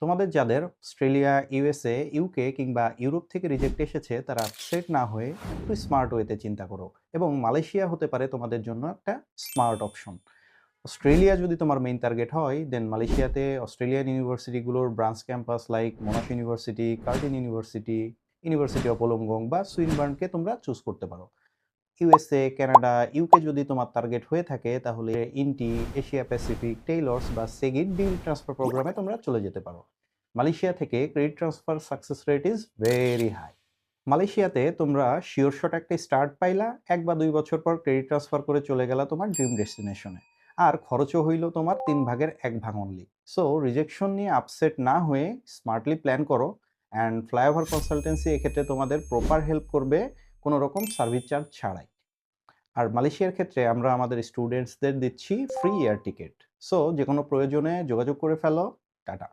তোমাদের যাদের Australia, USA, UK কিংবা ইউরোপ থেকে রিজেক্ট এসেছে তারা আপসেট না হয়ে একটু স্মার্ট ওয়েতে চিন্তা করো এবং মালয়েশিয়া হতে পারে তোমাদের জন্য একটা স্মার্ট অপশন। অস্ট্রেলিয়া যদি তোমার মেইন টার্গেট হয় দেন মালয়েশিয়াতে অস্ট্রেলিয়ান ইউনিভার্সিটিগুলোর branch campus like Monash University, Curtin University, University of Wollongong বা সুইনবার্নকে তোমরা চুজ করতে পারো। ইউএসএ, কানাডা, ইউকে যদি তোমার টার্গেট হয়ে থাকে তাহলে ইনটি, এশিয়া প্যাসিফিক, টেইলর্স বা সেগিট ডিল ট্রান্সফার প্রোগ্রামে তোমরা চলে যেতে পারো। মালয়েশিয়া থেকে credit transfer success rate is very high. মালয়েশিয়াতে তোমরা শিওর শট একটা স্টার্ট পাইলা, 1 বা 2 বছর পর ক্রেডিট ট্রান্সফার করে চলে গেলা তোমার ড্রিম ডেস্টিনেশনে। আর খরচও হইল তোমার 3 ভাগের 1 ভাগ অনলি। সো রিজেকশন নিয়ে আপসেট না হয়ে স্মার্টলি প্ল্যান করো। অ্যান্ড ফ্লাইওভার কনসালটেন্সি এক্ষেত্রে তোমাদের প্রপার হেল্প করবে কোনো রকম সার্ভিস চার্জ ছাড়াই। আর মালয়েশিয়ার ক্ষেত্রে আমরা আমাদের স্টুডেন্টসদের দিচ্ছি ফ্রি এয়ার টিকিট। সো যে কোনো প্রয়োজনে যোগাযোগ করে ফেলো। টাটা।